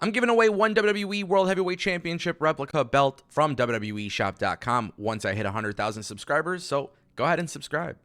I'm giving away one WWE World Heavyweight Championship replica belt from WWEshop.com once I hit 100,000 subscribers, so go ahead and subscribe.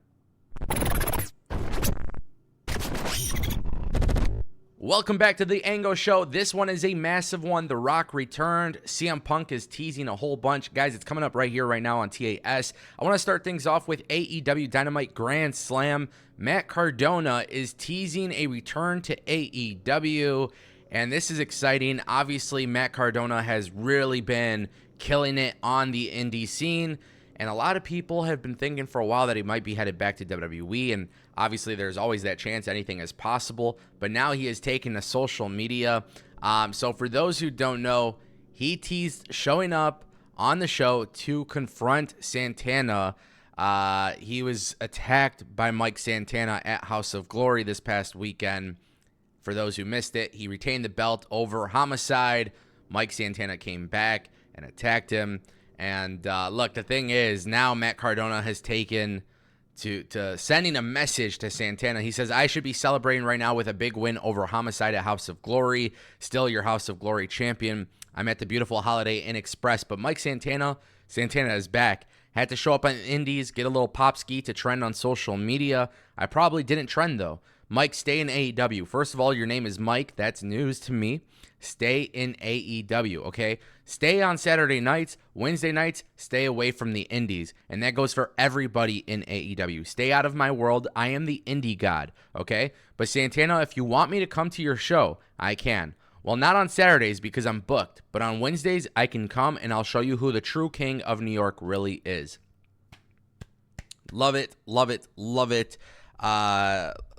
Welcome back to the Ango Show. This one is a massive one. The Rock returned. CM Punk is teasing a whole bunch. Guys, it's coming up right here, right now on TAS. I want to start things off with AEW Dynamite Grand Slam. Matt Cardona is teasing a return to AEW, and this is exciting. Obviously, Matt Cardona has really been killing it on the indie scene, and a lot of people have been thinking for a while that he might be headed back to WWE, and obviously there's always that chance anything is possible, but now he has taken to social media. So for those who don't know, he teased showing up on the show to confront Santana. He was attacked by Mike Santana at House of Glory this past weekend. For those who missed it, he retained the belt over Homicide. Mike Santana came back and attacked him. And look, the thing is, now Matt Cardona has taken to sending a message to Santana. He says, I should be celebrating right now with a big win over Homicide at House of Glory. Still your House of Glory champion. I'm at the beautiful Holiday Inn Express. But Mike Santana is back. Had to show up on the Indies, get a little pop ski to trend on social media. I probably didn't trend, though. Mike, stay in AEW. First of all, your name is Mike. That's news to me. Stay in AEW, okay? Stay on Saturday nights, Wednesday nights, stay away from the indies. And that goes for everybody in AEW. Stay out of my world. I am the indie god, okay? But Santana, if you want me to come to your show, I can. Well, not on Saturdays because I'm booked, but on Wednesdays, I can come and I'll show you who the true king of New York really is. Love it, love it, love it.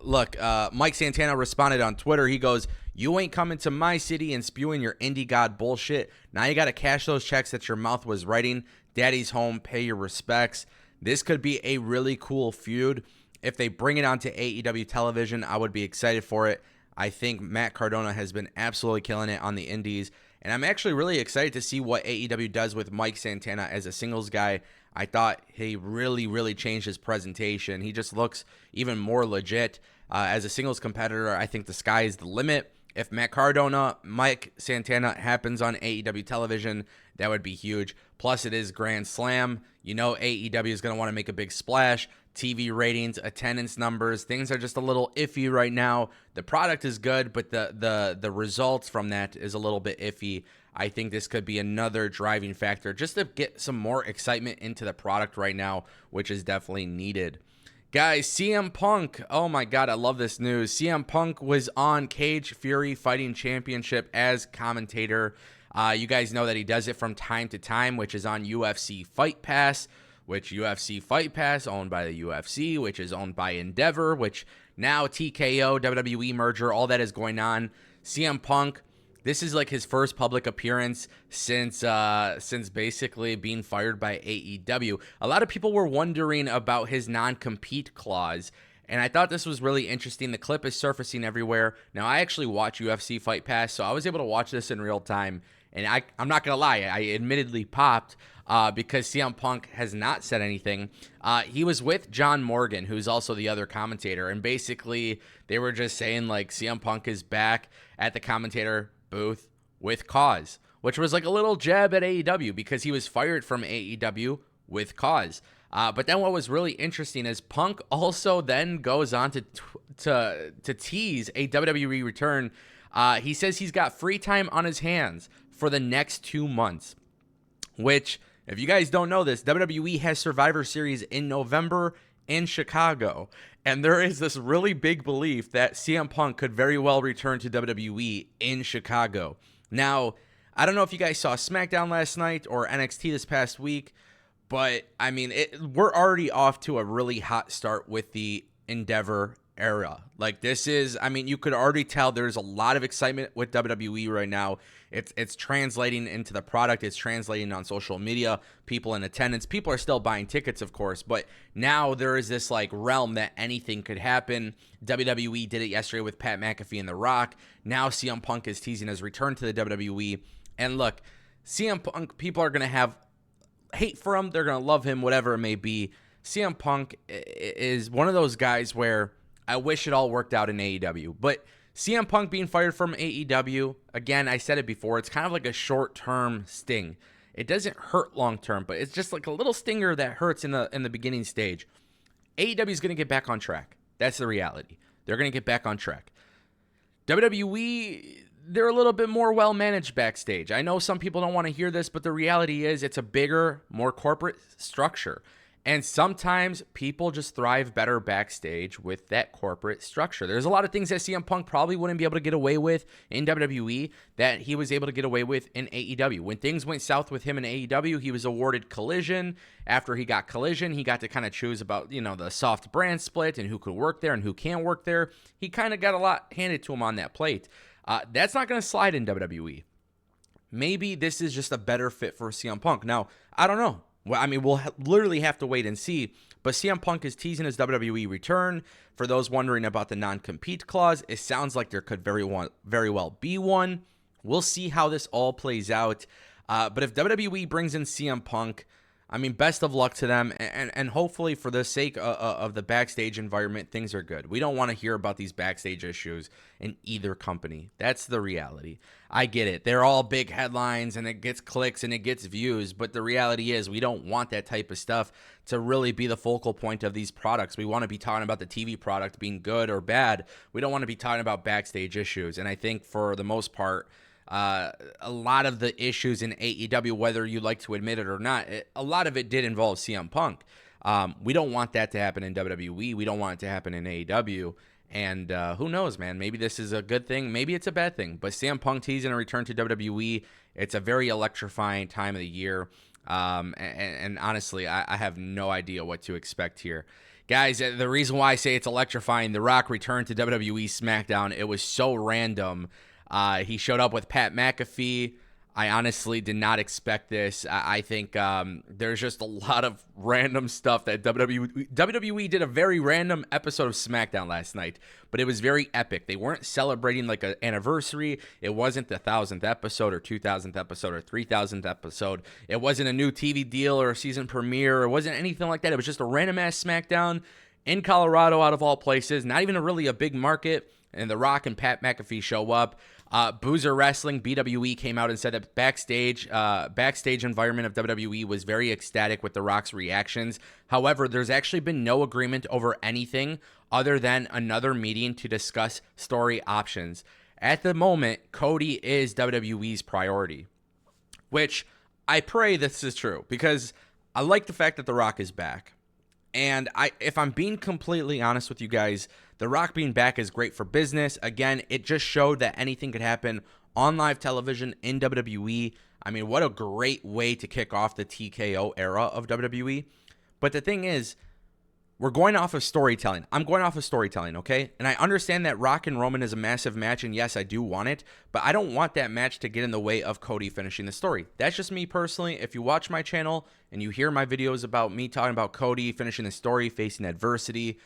Look, Mike Santana responded on Twitter. He goes, you ain't coming to my city and spewing your indie god bullshit. Now you got to cash those checks that your mouth was writing. Daddy's home, pay your respects. This could be a really cool feud. If they bring it onto AEW television, I would be excited for it. I think Matt Cardona has been absolutely killing it on the indies. And I'm actually really excited to see what AEW does with Mike Santana as a singles guy. I thought he really changed his presentation. He just looks even more legit. As a singles competitor, I think the sky is the limit. If Matt Cardona, Mike Santana happens on AEW television, that would be huge. Plus, it is Grand Slam. You know AEW is going to want to make a big splash. TV ratings, attendance numbers, things are just a little iffy right now. The product is good, but the results from that is a little bit iffy. I think this could be another driving factor just to get some more excitement into the product right now, which is definitely needed. Guys, CM Punk, oh my God, I love this news. CM Punk was on Cage Fury Fighting Championship as commentator. You guys know that he does it from time to time, which is on UFC Fight Pass, which UFC Fight Pass, owned by the UFC, which is owned by Endeavor, which now TKO, WWE merger, all that is going on. CM Punk, this is like his first public appearance since basically being fired by AEW. A lot of people were wondering about his non-compete clause, and I thought this was really interesting. The clip is surfacing everywhere. Now, I actually watch UFC Fight Pass, so I was able to watch this in real time, and I'm not going to lie, I admittedly popped because CM Punk has not said anything. He was with John Morgan, who's also the other commentator, and basically they were just saying, like, CM Punk is back at the commentator booth with cause, which was like a little jab at AEW because he was fired from AEW with cause. But then what was really interesting is Punk also then goes on to tease a WWE return. He says he's got free time on his hands for the next 2 months, which, if you guys don't know this, WWE has Survivor Series in November in Chicago. And there is this really big belief that CM Punk could very well return to WWE in Chicago. Now, I don't know if you guys saw Smackdown last night or NXT this past week, but I mean, we're already off to a really hot start with the Endeavor era. Like, this is, I mean, you could already tell there's a lot of excitement with WWE right now. It's translating into the product. It's translating on social media. People in attendance. People are still buying tickets, of course, but now there is this like realm that anything could happen. WWE did it yesterday with Pat McAfee and The Rock. Now CM Punk is teasing his return to the WWE. And look, CM Punk, people are going to have hate for him. They're going to love him, whatever it may be. CM Punk is one of those guys where I wish it all worked out in AEW, but CM Punk being fired from AEW, again, I said it before, it's kind of like a short-term sting. It doesn't hurt long-term, but it's just like a little stinger that hurts in the beginning stage. AEW is going to get back on track. That's the reality. They're going to get back on track. WWE, they're a little bit more well-managed backstage. I know some people don't want to hear this, but the reality is it's a bigger, more corporate structure. And sometimes people just thrive better backstage with that corporate structure. There's a lot of things that CM Punk probably wouldn't be able to get away with in WWE that he was able to get away with in AEW. When things went south with him in AEW, he was awarded Collision. After he got Collision, he got to kind of choose about, the soft brand split and who could work there and who can't work there. He kind of got a lot handed to him on that plate. That's not going to slide in WWE. Maybe this is just a better fit for CM Punk. Now, I don't know. Well, I mean, we'll literally have to wait and see. But CM Punk is teasing his WWE return. For those wondering about the non-compete clause, it sounds like there could very well be one. We'll see how this all plays out. But if WWE brings in CM Punk, I mean, best of luck to them. And hopefully for the sake of the backstage environment, things are good. We don't want to hear about these backstage issues in either company. That's the reality. I get it. They're all big headlines and it gets clicks and it gets views. But the reality is we don't want that type of stuff to really be the focal point of these products. We want to be talking about the TV product being good or bad. We don't want to be talking about backstage issues. And I think for the most part, a lot of the issues in AEW, whether you like to admit it or not, a lot of it did involve CM Punk. We don't want that to happen in WWE. We don't want it to happen in AEW. And who knows, man? Maybe this is a good thing. Maybe it's a bad thing. But CM Punk teasing a return to WWE. It's a very electrifying time of the year. And honestly, I have no idea what to expect here. Guys, the reason why I say it's electrifying, The Rock returned to WWE Smackdown. It was so random. He showed up with Pat McAfee. I honestly did not expect this. I think there's just a lot of random stuff that WWE did a very random episode of SmackDown last night, but it was very epic. They weren't celebrating like an anniversary. It wasn't the 1,000th episode or 2,000th episode or 3,000th episode. It wasn't a new TV deal or a season premiere. It wasn't anything like that. It was just a random-ass SmackDown in Colorado out of all places, not even really a big market, and The Rock and Pat McAfee show up. Boozer Wrestling, BWE, came out and said that backstage environment of WWE was very ecstatic with The Rock's reactions. However, there's actually been no agreement over anything other than another meeting to discuss story options. At the moment, Cody is WWE's priority, which I pray this is true because I like the fact that The Rock is back. And if I'm being completely honest with you guys, The Rock being back is great for business. Again, it just showed that anything could happen on live television in WWE. I mean, what a great way to kick off the TKO era of WWE. But the thing is, we're going off of storytelling. I'm going off of storytelling, okay? And I understand that Rock and Roman is a massive match, and yes, I do want it, but I don't want that match to get in the way of Cody finishing the story. That's just me personally. If you watch my channel and you hear my videos about me talking about Cody finishing the story, facing adversity,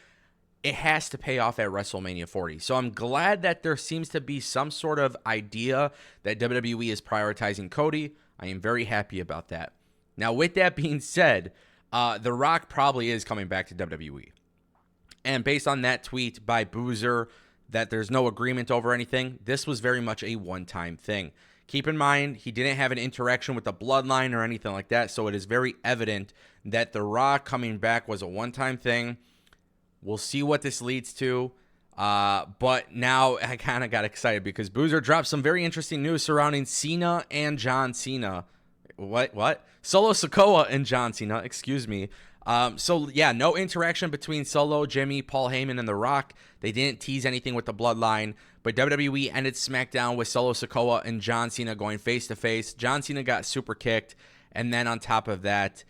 it has to pay off at WrestleMania 40. So I'm glad that there seems to be some sort of idea that WWE is prioritizing Cody. I am very happy about that. Now, with that being said, The Rock probably is coming back to WWE. And based on that tweet by Boozer that there's no agreement over anything, this was very much a one-time thing. Keep in mind, he didn't have an interaction with the Bloodline or anything like that, so it is very evident that The Rock coming back was a one-time thing. We'll see what this leads to. But now I kind of got excited because Boozer dropped some very interesting news surrounding Cena and John Cena. What? Solo Sikoa and John Cena, excuse me. So yeah, no interaction between Solo, Jimmy, Paul Heyman, and The Rock. They didn't tease anything with the Bloodline, but WWE ended SmackDown with Solo Sikoa and John Cena going face-to-face. John Cena got super kicked, and then on top of that,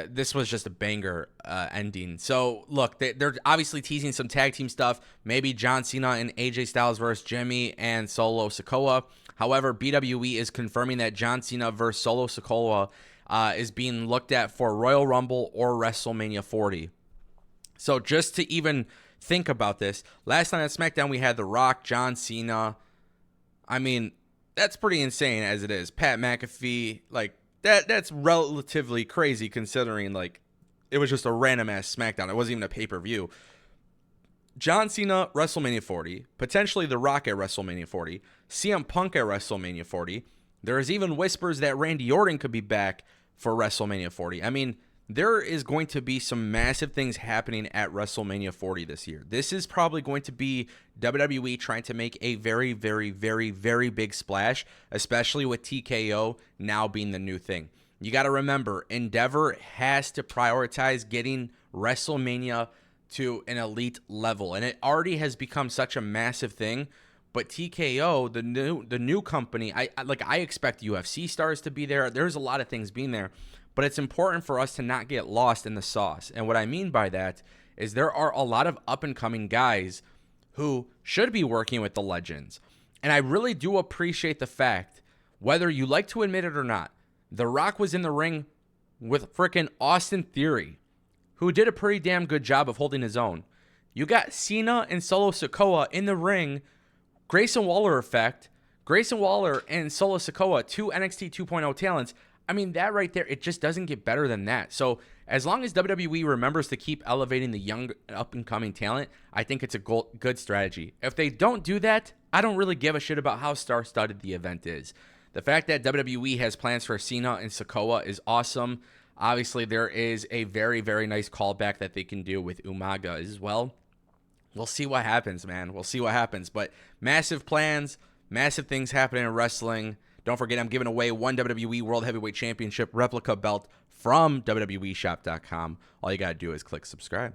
this was just a banger ending. So look, they're obviously teasing some tag team stuff. Maybe John Cena and AJ Styles versus Jimmy and Solo Sikoa. However, BWE is confirming that John Cena versus Solo Sikoa is being looked at for Royal Rumble or WrestleMania 40. So just to even think about this, last night at SmackDown we had The Rock, John Cena. I mean, that's pretty insane as it is. Pat McAfee, like that's relatively crazy considering like it was just a random ass SmackDown. It wasn't even a pay-per-view. John Cena, WrestleMania 40. Potentially The Rock at WrestleMania 40. CM Punk at WrestleMania 40. There is even whispers that Randy Orton could be back for WrestleMania 40. I mean, there is going to be some massive things happening at WrestleMania 40 this year. This is probably going to be WWE trying to make a very, very, very, very big splash, especially with TKO now being the new thing. You got to remember, Endeavor has to prioritize getting WrestleMania to an elite level, and it already has become such a massive thing. But TKO, the new company, I expect UFC stars to be there. There's a lot of things being there. But it's important for us to not get lost in the sauce. And what I mean by that is there are a lot of up-and-coming guys who should be working with the legends. And I really do appreciate the fact, whether you like to admit it or not, The Rock was in the ring with frickin' Austin Theory, who did a pretty damn good job of holding his own. You got Cena and Solo Sikoa in the ring, Grayson Waller effect, Grayson Waller and Solo Sikoa, two NXT 2.0 talents. I mean, that right there, it just doesn't get better than that. So as long as WWE remembers to keep elevating the young up-and-coming talent, I think it's a good strategy. If they don't do that, I don't really give a shit about how star-studded the event is. The fact that WWE has plans for Cena and Sikoa is awesome. Obviously, there is a very, very nice callback that they can do with Umaga as well. We'll see what happens, man. We'll see what happens. But massive plans, massive things happening in wrestling. Don't forget, I'm giving away one WWE World Heavyweight Championship replica belt from WWEshop.com. All you got to do is click subscribe.